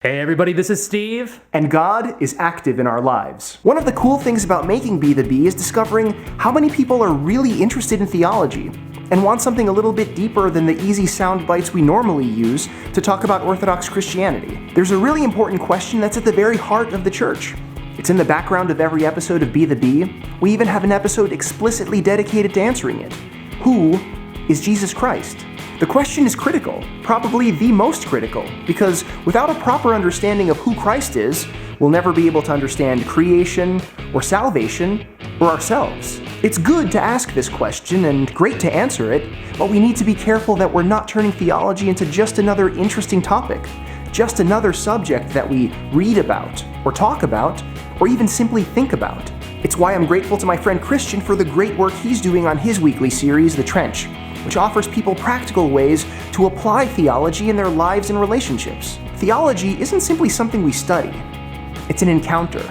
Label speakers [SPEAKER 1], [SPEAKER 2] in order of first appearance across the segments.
[SPEAKER 1] Hey everybody, this is Steve.
[SPEAKER 2] And God is active in our lives. One of the cool things about making Be the Bee is discovering how many people are really interested in theology and want something a little bit deeper than the easy sound bites we normally use to talk about Orthodox Christianity. There's a really important question that's at the very heart of the church. It's in the background of every episode of Be the Bee. We even have an episode explicitly dedicated to answering it. Who is Jesus Christ? The question is critical, probably the most critical, because without a proper understanding of who Christ is, we'll never be able to understand creation, or salvation, or ourselves. It's good to ask this question and great to answer it, but we need to be careful that we're not turning theology into just another interesting topic, just another subject that we read about, or talk about, or even simply think about. It's why I'm grateful to my friend Christian for the great work he's doing on his weekly series, The Trench, which offers people practical ways to apply theology in their lives and relationships. Theology isn't simply something we study. It's an encounter.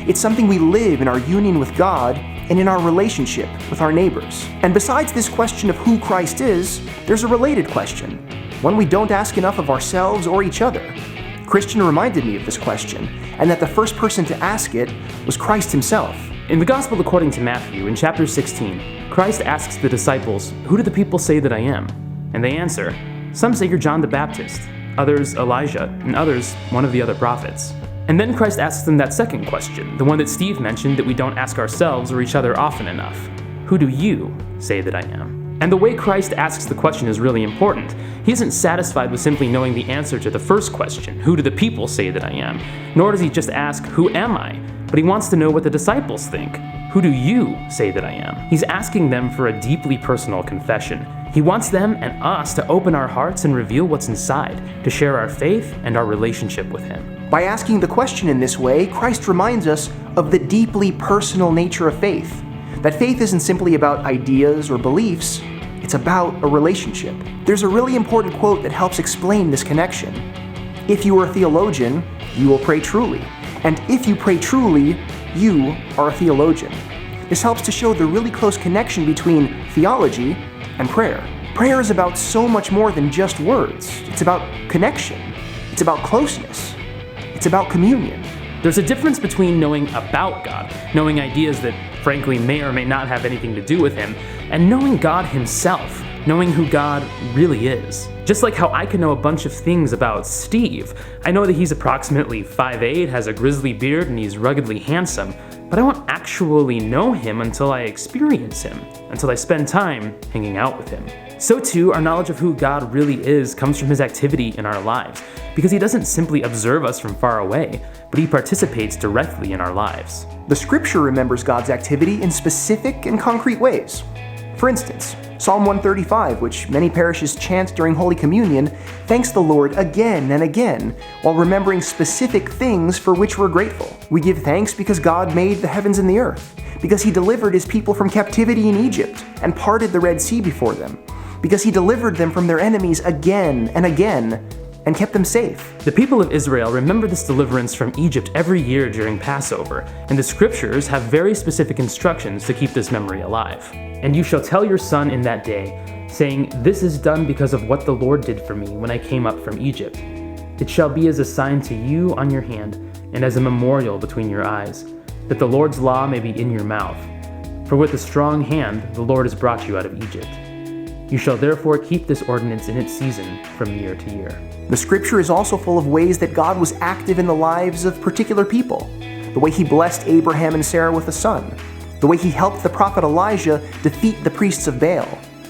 [SPEAKER 2] It's something we live in our union with God and in our relationship with our neighbors. And besides this question of who Christ is, there's a related question, one we don't ask enough of ourselves or each other. Christian reminded me of this question, and that the first person to ask it was Christ himself.
[SPEAKER 1] In the Gospel according to Matthew, in chapter 16, Christ asks the disciples, "Who do the people say that I am?" And they answer, "Some say you're John the Baptist, others Elijah, and others one of the other prophets." And then Christ asks them that second question, the one that Steve mentioned that we don't ask ourselves or each other often enough. "Who do you say that I am?" And the way Christ asks the question is really important. He isn't satisfied with simply knowing the answer to the first question, "Who do the people say that I am?" Nor does he just ask, "Who am I?" But he wants to know what the disciples think. "Who do you say that I am?" He's asking them for a deeply personal confession. He wants them and us to open our hearts and reveal what's inside, to share our faith and our relationship with him.
[SPEAKER 2] By asking the question in this way, Christ reminds us of the deeply personal nature of faith. That faith isn't simply about ideas or beliefs, it's about a relationship. There's a really important quote that helps explain this connection. "If you are a theologian, you will pray truly. And if you pray truly, you are a theologian." This helps to show the really close connection between theology and prayer. Prayer is about so much more than just words. It's about connection. It's about closeness. It's about communion.
[SPEAKER 1] There's a difference between knowing about God, knowing ideas that frankly may or may not have anything to do with him, and knowing God himself, knowing who God really is. Just like how I can know a bunch of things about Steve. I know that he's approximately 5'8", has a grizzly beard, and he's ruggedly handsome, but I won't actually know him until I experience him, until I spend time hanging out with him. So too, our knowledge of who God really is comes from his activity in our lives, because he doesn't simply observe us from far away, but he participates directly in our lives.
[SPEAKER 2] The scripture remembers God's activity in specific and concrete ways. For instance, Psalm 135, which many parishes chant during Holy Communion, thanks the Lord again and again, while remembering specific things for which we're grateful. We give thanks because God made the heavens and the earth, because he delivered his people from captivity in Egypt and parted the Red Sea before them, because he delivered them from their enemies again and again, and kept them safe.
[SPEAKER 1] The people of Israel remember this deliverance from Egypt every year during Passover, and the scriptures have very specific instructions to keep this memory alive. "And you shall tell your son in that day, saying, 'This is done because of what the Lord did for me when I came up from Egypt. It shall be as a sign to you on your hand, and as a memorial between your eyes, that the Lord's law may be in your mouth. For with a strong hand the Lord has brought you out of Egypt. You shall therefore keep this ordinance in its season from year to year.'"
[SPEAKER 2] The scripture is also full of ways that God was active in the lives of particular people. The way he blessed Abraham and Sarah with a son. The way he helped the prophet Elijah defeat the priests of Baal.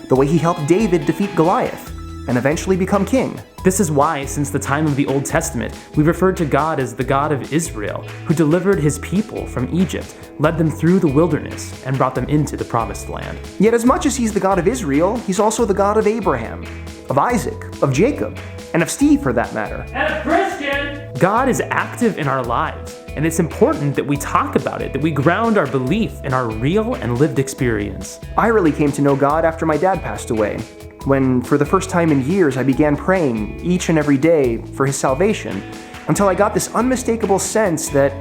[SPEAKER 2] The way he helped David defeat Goliath and eventually become king.
[SPEAKER 1] This is why, since the time of the Old Testament, we've referred to God as the God of Israel, who delivered his people from Egypt, led them through the wilderness, and brought them into the Promised Land.
[SPEAKER 2] Yet as much as he's the God of Israel, he's also the God of Abraham, of Isaac, of Jacob, and of Steve for that matter.
[SPEAKER 1] And of Christian! God is active in our lives, and it's important that we talk about it, that we ground our belief in our real and lived experience.
[SPEAKER 2] I really came to know God after my dad passed away, when for the first time in years I began praying each and every day for his salvation, until I got this unmistakable sense that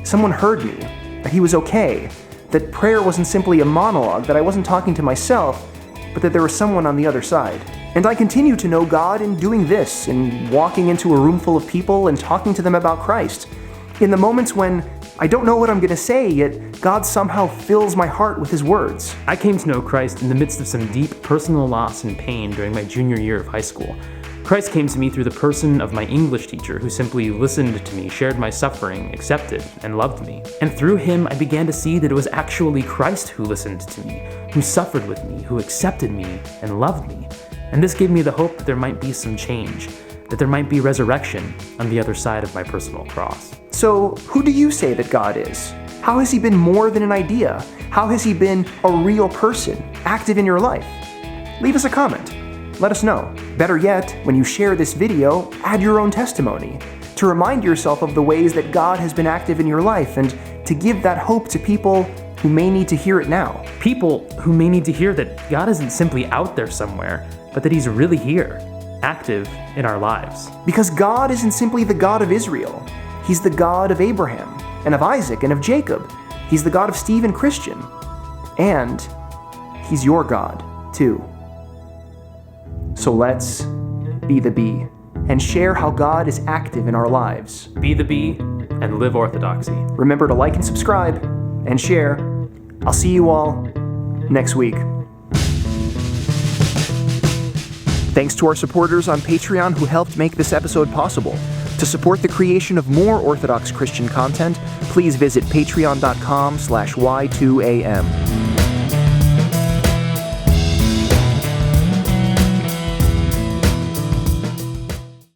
[SPEAKER 2] someone heard me, that he was okay, that prayer wasn't simply a monologue, that I wasn't talking to myself, but that there was someone on the other side. And I continue to know God in doing this, in walking into a room full of people and talking to them about Christ. In the moments when I don't know what I'm going to say, yet God somehow fills my heart with His words.
[SPEAKER 1] I came to know Christ in the midst of some deep personal loss and pain during my junior year of high school. Christ came to me through the person of my English teacher, who simply listened to me, shared my suffering, accepted, and loved me. And through him, I began to see that it was actually Christ who listened to me, who suffered with me, who accepted me, and loved me. And this gave me the hope that there might be some change, that there might be resurrection on the other side of my personal cross.
[SPEAKER 2] So, who do you say that God is? How has He been more than an idea? How has He been a real person, active in your life? Leave us a comment. Let us know. Better yet, when you share this video, add your own testimony to remind yourself of the ways that God has been active in your life and to give that hope to people who may need to hear it now.
[SPEAKER 1] People who may need to hear that God isn't simply out there somewhere, but that He's really here, active in our lives.
[SPEAKER 2] Because God isn't simply the God of Israel. He's the God of Abraham, and of Isaac, and of Jacob. He's the God of Steve and Christian. And He's your God, too. So let's be the bee and share how God is active in our lives.
[SPEAKER 1] Be the bee and live orthodoxy.
[SPEAKER 2] Remember to like and subscribe and share. I'll see you all next week. Thanks to our supporters on Patreon who helped make this episode possible. To support the creation of more Orthodox Christian content, please visit patreon.com/y2am.